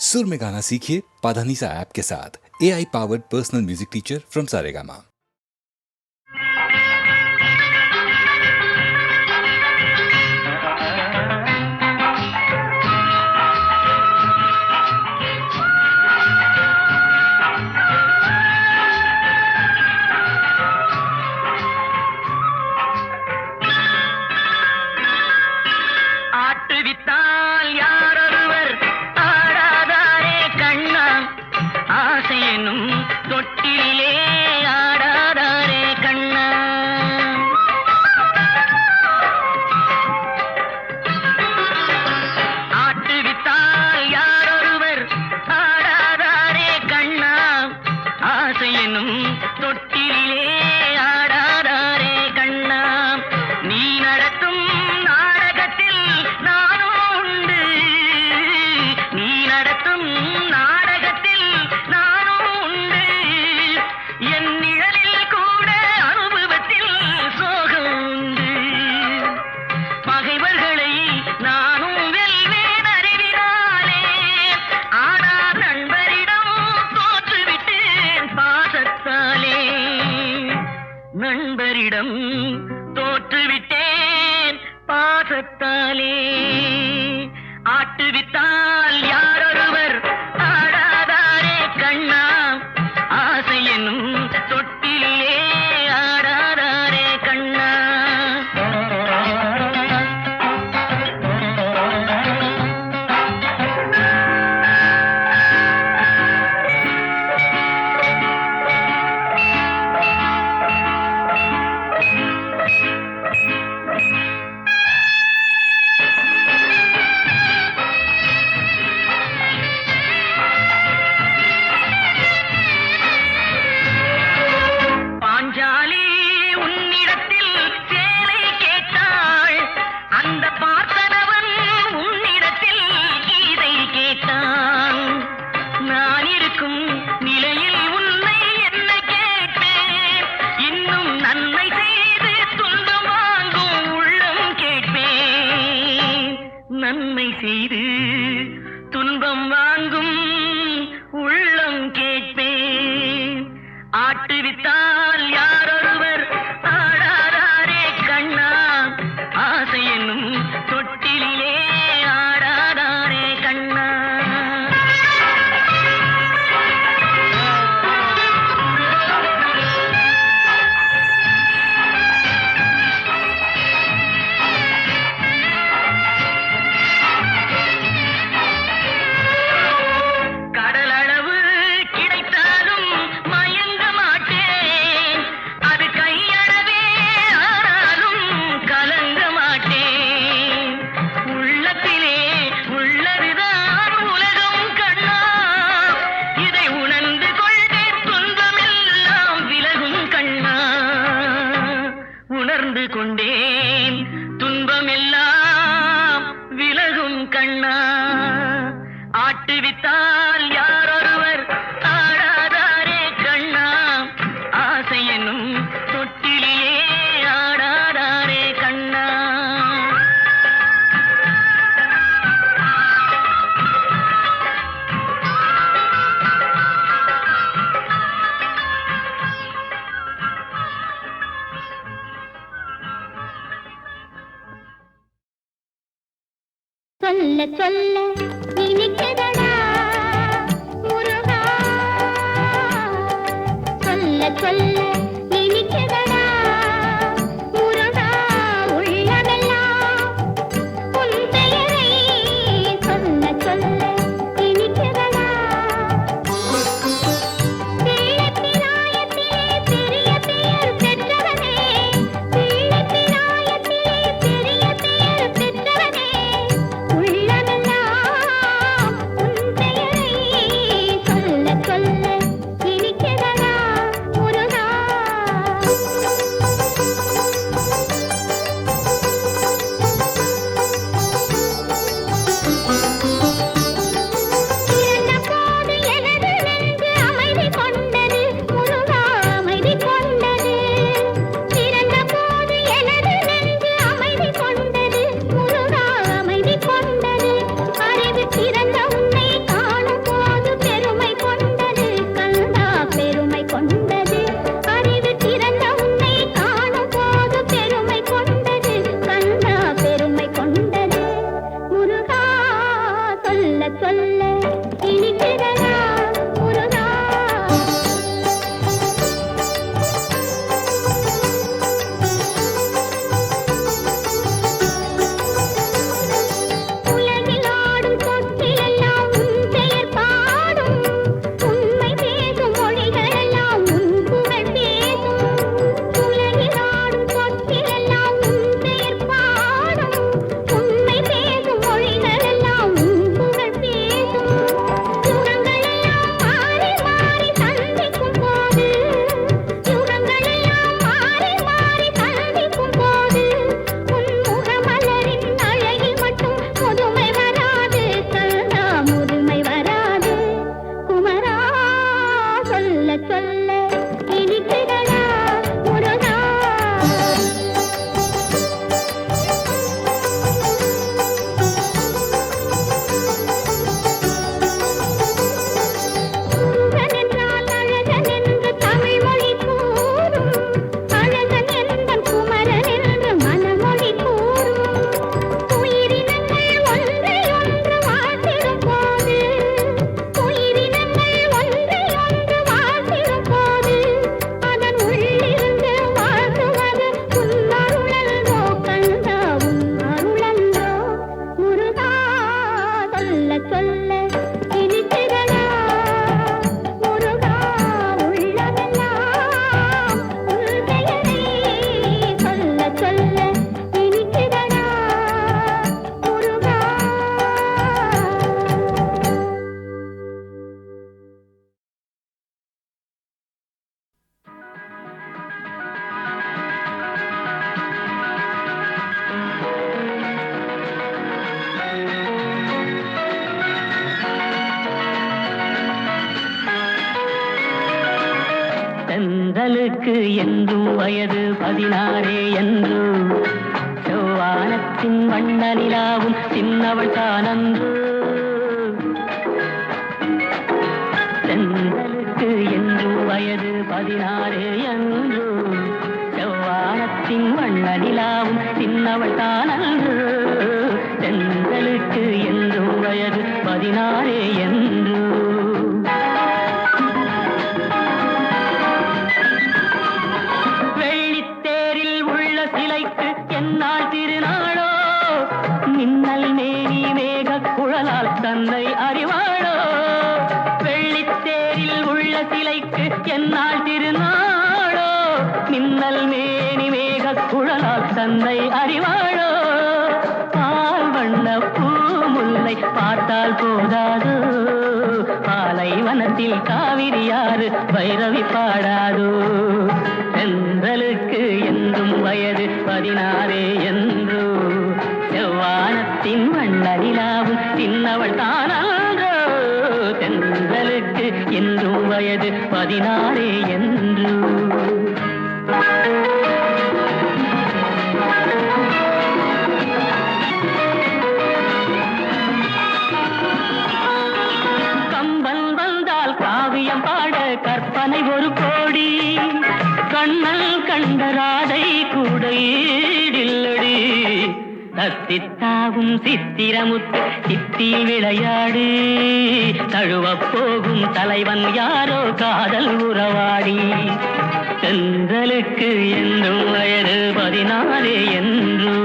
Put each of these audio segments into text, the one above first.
सुर में गाना सीखिए पाधानीसा ऐप के साथ। AI powered personal music teacher from Saregama. நண்பரிடம் தோற்றுவிட்டேன் பாசத்தாலே. ஆட்டுவித்தால் யாரொருவர் ஆடாதாரே கண்ணா, ஆசை என்னும் தொட்டிலே ஆடாதாரே கண்ணா. நன்மை செய்து துன்பம் வாங்கும் உள்ளம் கேட்பேன். ஆட்டுவித்தால் யாரொருவர் ஆடாதாரே கண்ணா, ஆசை என்னும் தொட்டிலே ஆடாதாரே கண்ணா. உணர்ந்து கொண்டேன் துன்பம் எல்லாம் விலகும் கண்ணா. ஆட்டுவித்தால் யாரொருவர் ஆடாதாரே கண்ணா, ஆசை என்னும் தொட்டிலே ஆடாதாரே கண்ணா. சொல்ல சொல்ல இனிக்குதடா முருகா, சொல்ல சொல்ல இனிக்குதடா முருகா, உள்ளமெல்லாம் உன் பெயரை சொல்ல சொல்ல இனிக்குதடா. பிள்ளைப்பிராயத்திலே பெரிய பெயர் பெற்றவனே, பிள்ளைப்பிராயத்திலே பெரிய பெயர் பெற்றவனே, உள்ளமெல்லாம் உன் சொல்ல இனிக்கிறதா முருகா உலகில் ஆடும் சொற்களெல்லாம் உன் பெயர் பாடும் உண்மை பேசும் மொழிகளெல்லாம் உன் புகழ் பேசும் உலகில் ஆடும் சொற்களெல்லாம் உன் பெயர் பாடும் உண்மை பேசும் மொழிகளெல்லாம் உன் புகழ் பேசும் யுகங்களெல்லாம் மாறி மாறி சந்திக்கும் போது யுகங்களெல்லாம் மாறி மாறி சந்திக்கும் போது உன் முகமலரின் அழகில் மட்டும் முதுமை வராது கண்ணா முதுமை வராது குமரா சொல்ல சொல்ல இனிக்கிறதா முருகா முருகன் என்றால் அழகன் என்று தமிழ் மொழி கூறும் அழகன் என்பன் குமரன் என்று மனமொழி கூறும் உயிரினங்கள் ஒன்றை ஒன்று வாழ்த்திடும் போது உயிரினங்கள் ஒன்றை ஒன்று வாழ்த்திடும் போது அதன் உள்ளிருந்து வாழ்த்துவது உன் அருளன்றோ கண்டா உன் அருளன்றோ முருகா சொல்ல சொல்ல இனிக்கிறதா முருகா உள்ளமெல்லாம் உன் பெயரை சொல்ல சொல்ல இனிக்கிறதா முருகா தென்றலுக்கு என்றும் வயது 16 என்று செவ்வானத்தின் வண்ண நிலாவும் சின்னவள் தானன்று தென்றலுக்கு என்றும் வயது 16 என்று செவ்வானத்தின் வண்ண நிலாவும் சின்னவள் தானன்று தென்றலுக்கு என்றும் வயது 16 என்று வெள்ளித்தேரில் உள்ள சிலைக்கு என்னால் திருநாளோ மின்னல் மேனி மேக குழலால் தன்னை அறிவாளோ வெள்ளித்தேரில் உள்ள சிலைக்கு என்னால் திருநாளோ மின்னல் மேனி மேக குழலால் தன்னை அறிவாளோ பால் வண்ண பூமுல்லை பார்த்தால் போதாதோ பாலைவனத்தில் காவிரி யாறு பைரவி பாடாதோ தென்றலுக்கு என்றும் வயது 16 என்று செவ்வானத்தின் வண்ண நிலாவும் சின்னவள் தானன்றோ தென்றலுக்கு என்றும் வயது 16 என்று கம்பன் வந்தால் காவியம் பாட கற்பனை ஒரு கோடி கண்ணல் கண்ட ராதை கூட ஈடில்லடி தத்தித்தாவும் சித்திரமுத்து சித்தியில் விளையாடி தழுவப் போகும் தலைவன் யாரோ காதல் உறவாடி தென்றலுக்கு என்றும் வயது 16 என்று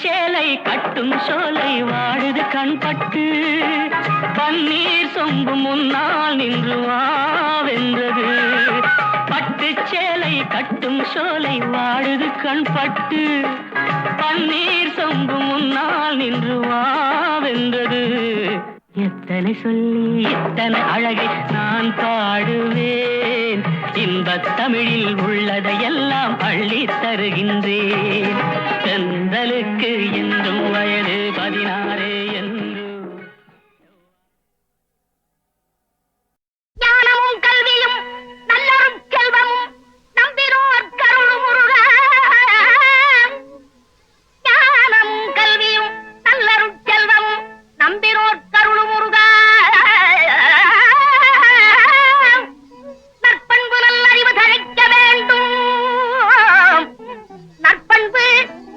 சேலை கட்டும் சோலை வாழுது கண்பட்டு பன்னீர் சொம்பு முன்னால் நின்று வாவென்றது பட்டு சேலை கட்டும் சோலை வாழுது கண்பட்டு பன்னீர் சொம்பு முன்னால் நின்று வாவென்றது எத்தனை சொல்லி எத்தனை அழகை நான் பாடுவேன் இன்பத் தமிழில் உள்ளதையெல்லாம் அள்ளி தருகின்றேன் தென்றலுக்கு என்றும் வயது 16 என்று ஞானமும் கல்வியும் நல்லரும் செல்வமும் நம்பினோர் கருளும் முருகா ஞானமும் கல்வியும் நல்லரும் செல்வமும் நம்பினோர் தந்தருள் முருகா நற்பண்பு நல்லறிவு தழைக்க வேண்டும் நற்பண்பு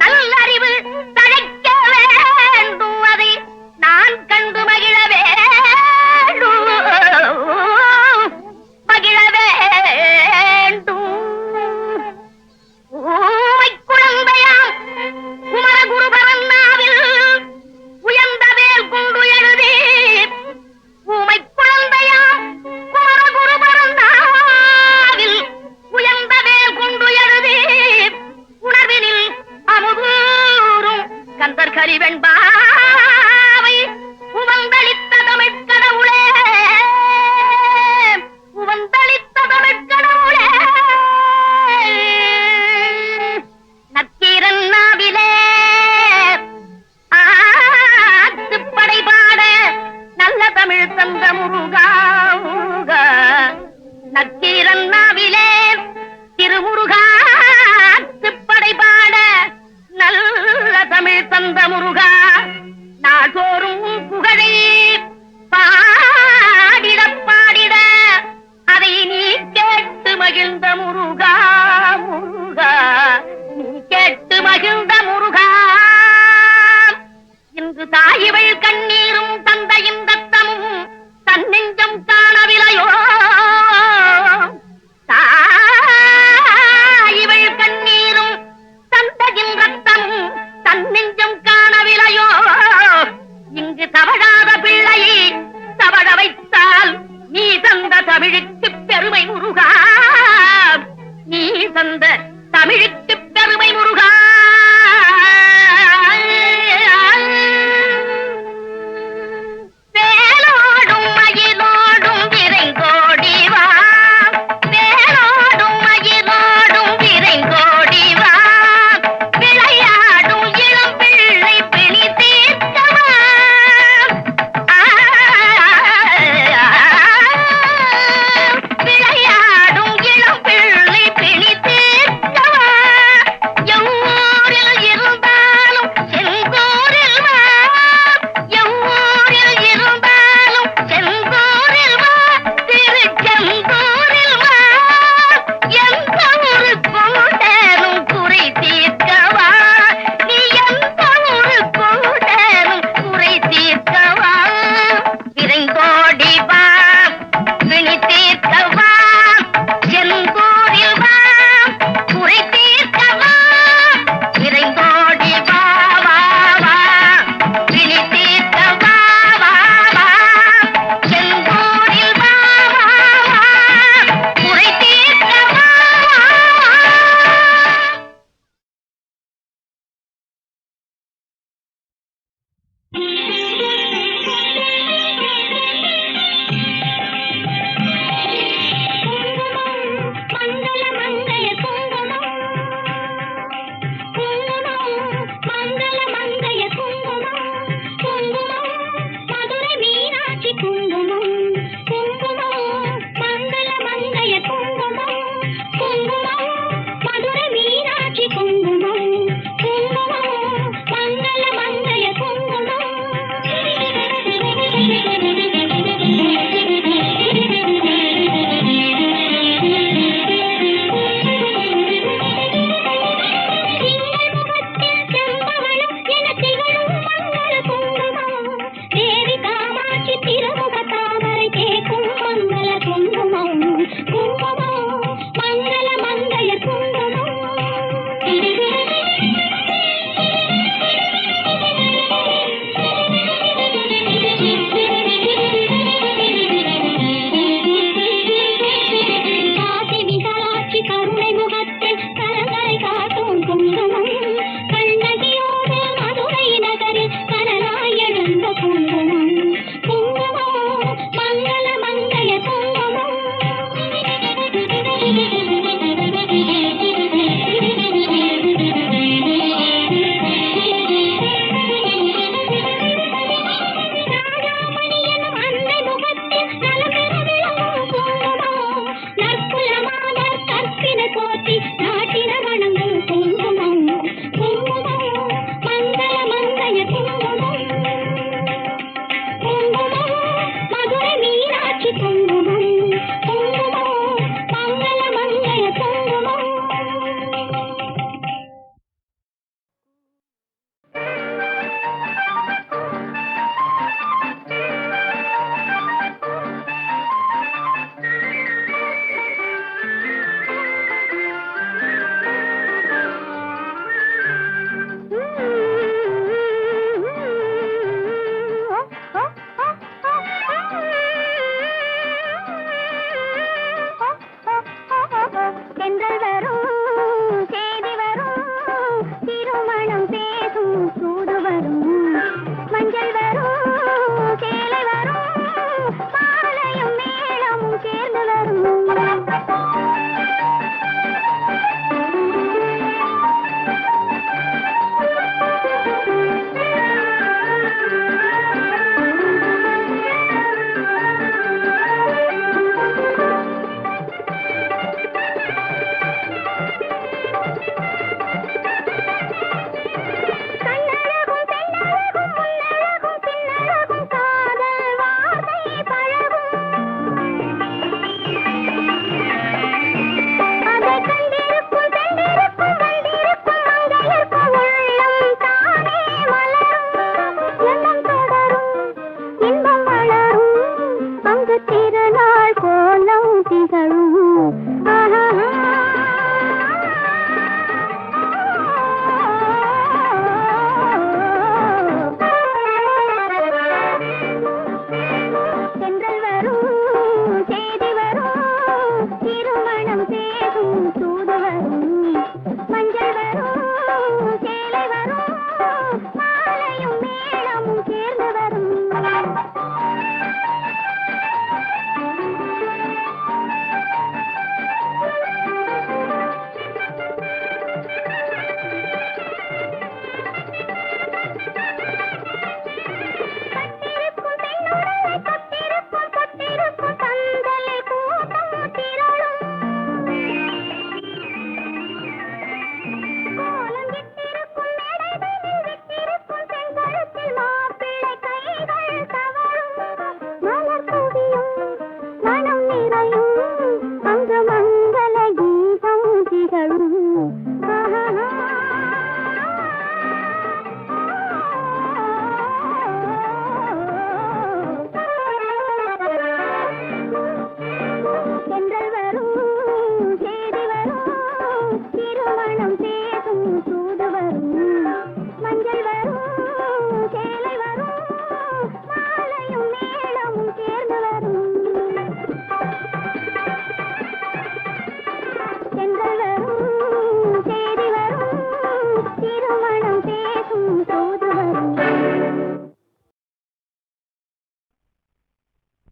நல்லறிவு தழைக்க வேண்டும் அதை நான் கண்டு மகிழ வேண்டும் மகிழ வேண்டும் ஊமை குழந்தையாம் குமரகுரு பரன்னாவில் உயர்ந்த வேல் கொண்டு எழுதி ஊமை குழந்தையாம் குமரகுரு பரன்னாவில் உயர்ந்த வேல் கொண்டு எழுதி உணர்வினில் அமுதூரும் கந்தர் கரிவெண்பாவை உவந்தளித்த தமிழ்க் கடவுளே உவந்தளித்த தமிழ்க் கடவுளே நக்கீரன் நாவிலே ஆத்துப்படை பாட நல்ல தமிழ் தந்த முருகா நக்கீரன் நாவிலே திருமுருகா ஆத்துப்படை பாட நல்ல தமிழ் தந்த முருகா நாள்தோறும் புகழை பாடிட பாடிட அதை நீ கேட்டு மகிழ்ந்த முருகா முருகா நீ கேட்டு மகிழ்ந்த முருகா இன்று தாயிவள் கண்ணீரும் தந்தையின் ரத்தமும் தன்னெஞ்சம் காணவில்லையோ தாயிவள் கண்ணீரும் தந்தையின் ரத்தமும் தன்னெஞ்சம் காணவில்லையோ இங்கு தவழாத பிள்ளையை தவழ வைத்தால் நீ தந்த தமிழுக்கு பெருமை முருகா நீ தந்த தமிழுக்கு பெருமை முருகா வேலோடும் மயிலோடும் விரைந்தோடி வா வேலோடும் மயிலோடும் விரைந்தோடி வா விளையாடும் இளம் பிள்ளை பிணி தீர்க்கவா விளையாடும் இளம் பிள்ளை பிணி தீர்க்கவா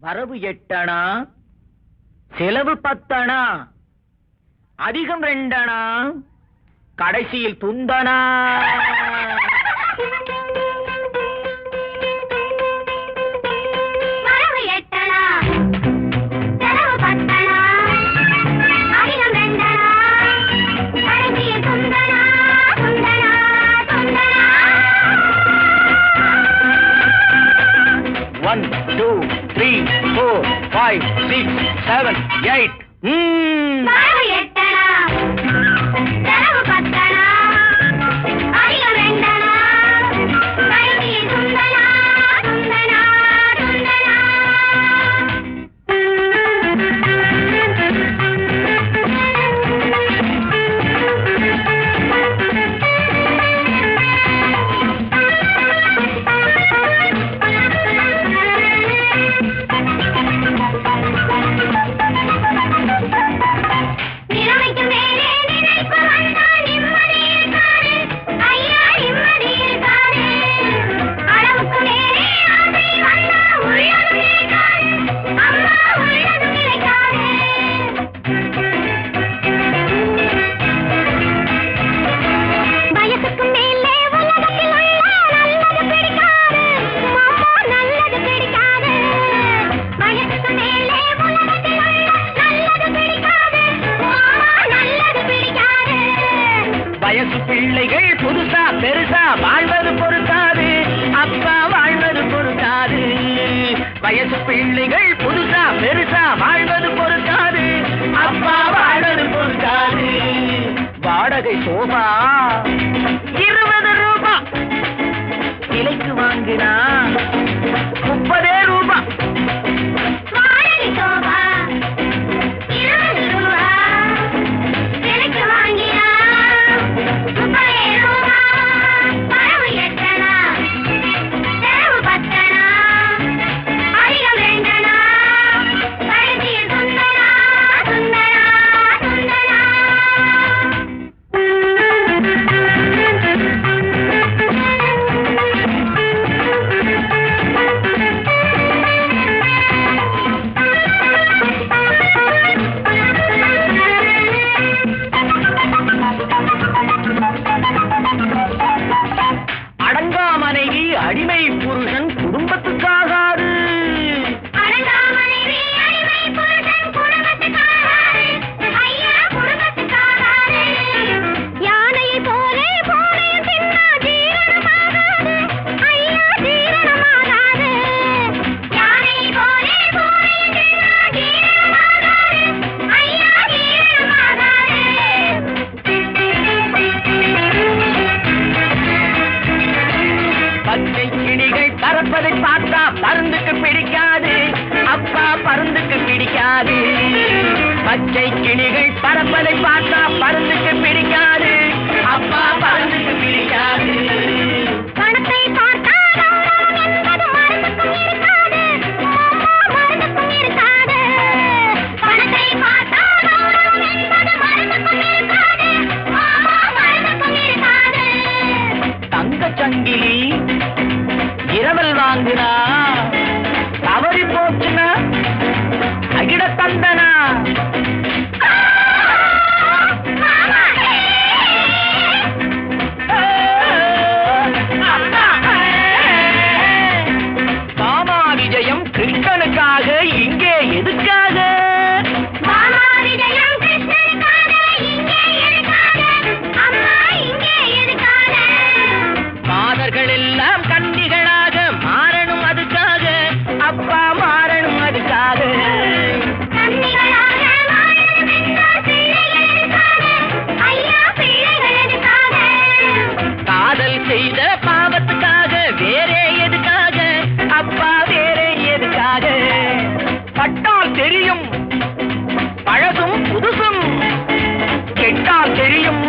வரவு 8 அணா, செலவு 10 அணா, அதிகம் 2 அணா, கடைசியில் துந்தனா. வரவு 8 அணா, செலவு 10 அணா, அதிகம் 2 அணா, கடைசியில் துந்தனா, துந்தனா, துந்தனா. 1 2 3 4 5 6 7 8. வரவு 8 அணா, செலவு 10 அணா, அதிகம் 2 அணா, கடைசியில் துந்தனா, துந்தனா, துந்தனா. நிலைமைக்கு மேலே நினைப்பு வந்தா நிம்மதி இருக்காது, ஐயா நிம்மதி இருக்காது. அளவுக்கு மேலே ஆசை வந்தா உள்ளதும் நிலைக்காது, அம்மா உள்ளதும் நிலைக்காது. வயசுக்கு மேலே உலகத்தில் உள்ள நல்லது பிடிக்காது, அம்மா நல்லது பிடிக்காது. வயசுக்கு மேலே உலகத்தில் உள்ள நல்லது பிடிக்காது, அம்மா நல்லது பிடிக்காது. வயசு பிள்ளைகள் புதுசா பெருசா வாழ்வது பொறுக்காது, அப்பா வாழ்வது பொறுக்காது. வயசு பிள்ளைகள் புதுசா பெருசா வாழ்வது பொறுக்காது, அப்பா வாழ்வது பொறுக்காது. வாடகை சோபா 20 ரூபா, விலைக்கு வாங்கினா 30 ரூபா. வாடகை சோபா 20 ரூபா, விலைக்கு வாங்கினா 30 ரூபா. வரவு 8 அணா, செலவு 10 அணா, அதிகம் 2 அணா, கடைசியில் துந்தனா, துந்தனா, துந்தனா. அடங்கா மனைவி அடிமை புருஷன் குடும்பத்துக்காகாது. அடங்கா மனைவி அடிமை புருஷன் குடும்பத்துக்காகாது, ஐயா குடும்பத்துக்காகாது. யானையைப் போலே பூனையும் தின்னா ஜீரணமாகாது, ஐயா ஜீரணமாகாது. யானையைப் போலே பூனையும் தின்னா ஜீரணமாகாது, ஐயா ஜீரணமாகாது. பச்சை கிளிகள் பறப்பதை பார்த்தா பருந்துக்கு பிடிக்காது, அப்பா பருந்துக்கு பிடிக்காது. பச்சை கிளிகள் பறப்பதை பார்த்தா பருந்துக்கு பிடிக்காது, அப்பா பருந்துக்கு பிடிக்காது. பணத்தை பார்த்தால் கௌரவம் என்பது மருந்துக்கும் இருக்காது, அம்மா மருந்துக்கும் இருக்காது. பணத்தை பார்த்தால் கௌரவம் என்பது மருந்துக்கும் இருக்காது, அம்மா மருந்துக்கும் இருக்காது. தங்கச் சங்கிலி இரவல் வாங்குனா தவறி போச்சுனா அகிட தந்தனா. மாமா, கிருஷ்ணனுக்காக இங்கே எதுக்காக? மாமாவிஜயம் கிருஷ்ணனுக்காக இங்கே எதுக்காக? அம்மா இங்கே எதுக்காக? மாதர்கள் எல்லாம் கன்னிகளாக மாறணும் அதுக்காக, அப்பா மாறணும் அதுக்காக. கன்னிகளாக மாறணும் என்றால் பிள்ளைகள் எதுக்காக? ஐயா பிள்ளைகள் எதுக்காக? காதல் செய்த பாவத்துக்காக வேறே எதுக்காக, அப்பா வேறே எதுக்காக? பட்டால் தெரியும் பழசும் புதுசும், கெட்டால் தெரியும்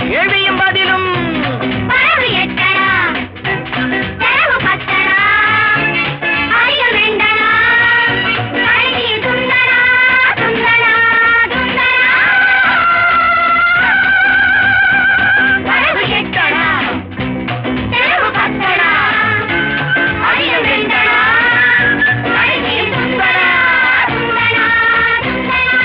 கேள்வியும் பதிலும். பறவு எட்டடா, செலவு பத்தடா, அறிவு வேண்டடா, அழகிய சுந்தரா, சுந்தரா, சுந்தரா. பறவு எட்டடா, செலவு பத்தடா, அறிவு வேண்டடா, அழகிய சுந்தரா, சுந்தரா, சுந்தரா.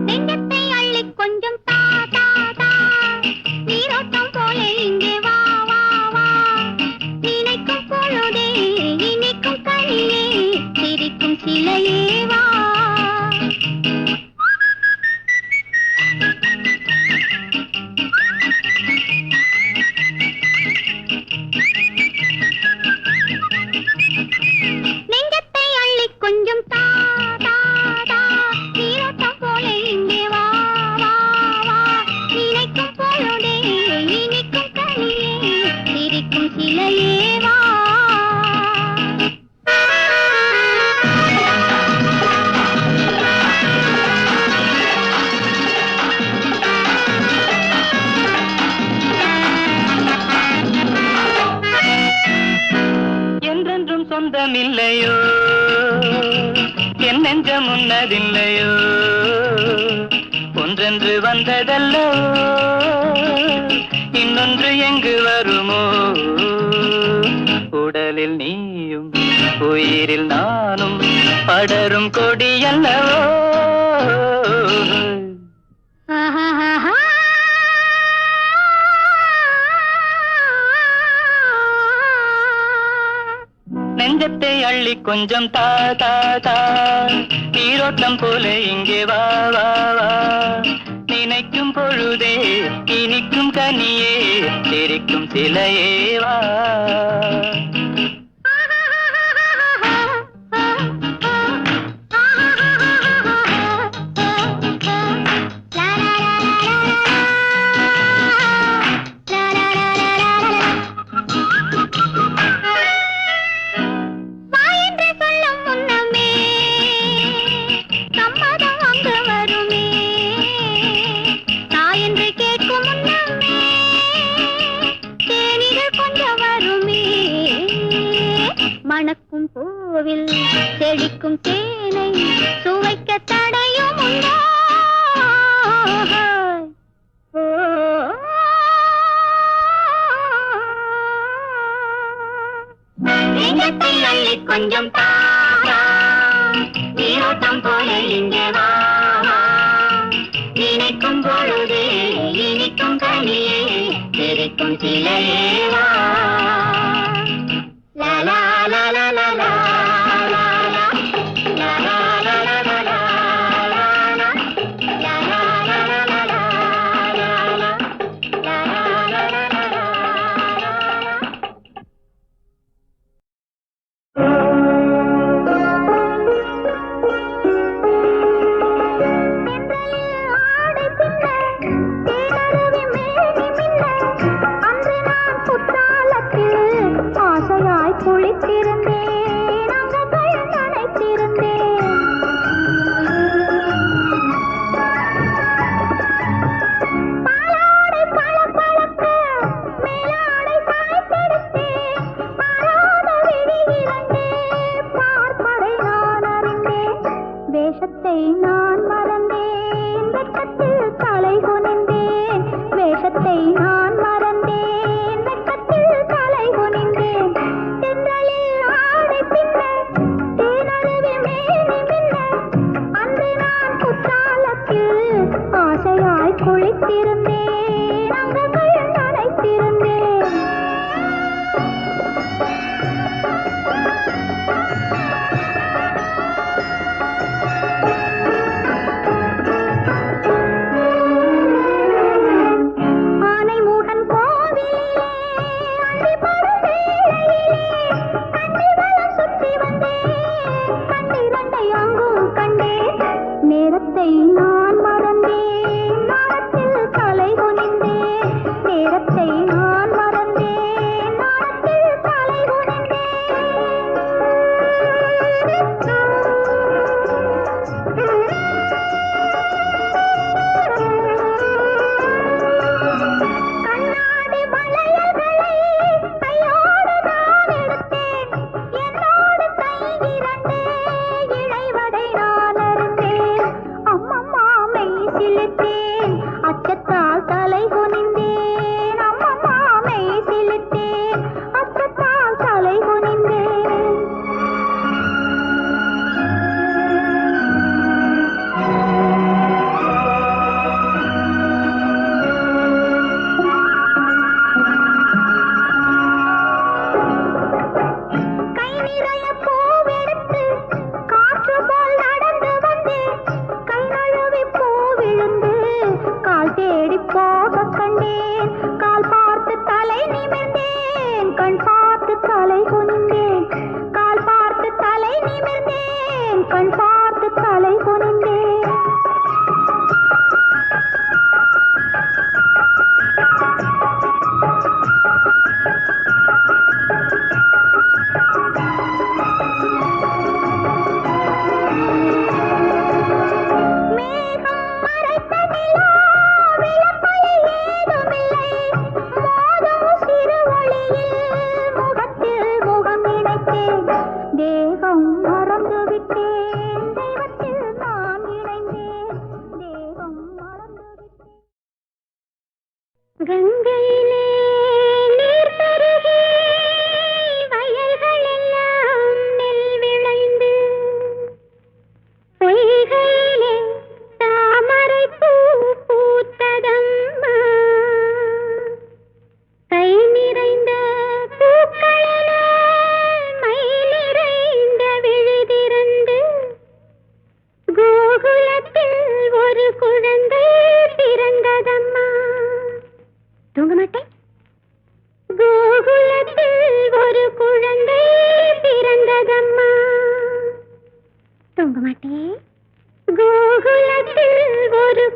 நெஞ்சத்தை அள்ளிக் கொஞ்சம் தா தா தா, நீரோட்டம் போல இங்கே வா வா வா, நினைக்கும் பொழுதே இனிக்கும் கனியே, சிரிக்கும் சிலையே வா. நெஞ்சத்தை அள்ளிக் கொஞ்சம் தா தா தா, நீரோட்டம் போல இங்கே வா வா வா, நினைக்கும் பொழுதே இனிக்கும் கனியே, சிரிக்கும் சிலையே வா. என்றென்றும் சொந்தமில்லையோ, என் நெஞ்சம் உன்னதில்லையோ, ஒன்றென்று வந்ததல்லோ, இன்னொன்று எங்கு வருமோ? உடலில் நீயும் உயிரில் நானும் படரும் கொடியல்லவோ. ஆஹாஹாஹா. நெஞ்சத்தை அள்ளி கொஞ்சம் தா தா தா, நீரோட்டம் போல இங்கே வா வா வா, நினைக்கும் பொழுதே இனிக்கும் கனியே, சிரிக்கும் சிலையே வா. வா என்று சொல்லும் முன்னமே சம்மதம் அங்கு வருமே, தாய் என்று கேட்கும் முன்னமே தேனிகள் கொஞ்சம் வருமே, மணக்கும் பூவில் செழிக்கும் தேனை சுவைக்க தடையும் உண்டோ? நெஞ்சத்தை அள்ளி கொஞ்சம் தா தா, நீரோட்டம் போல இங்கே வா வா, நினைக்கும் பொழுதே இனிக்கும் கனியே, சிரிக்கும் சிலையே வா. லா லா லா லா லா லா லா லா, லா லா லா லா லா லா லா, லா லா லா லா லா லா லா, லா லா லா லா லா. பாலாடை பளபளக்க மேலாடை சாய்த்தெடுத்தேன்.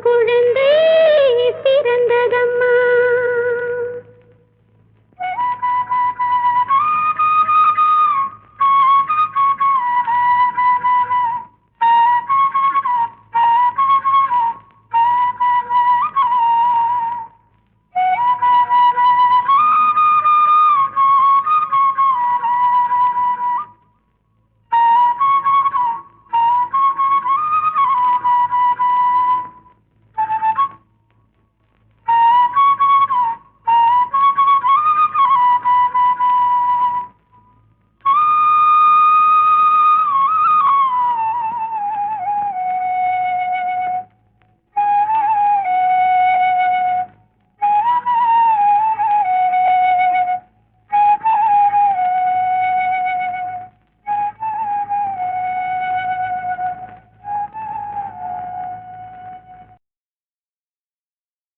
குழந்தை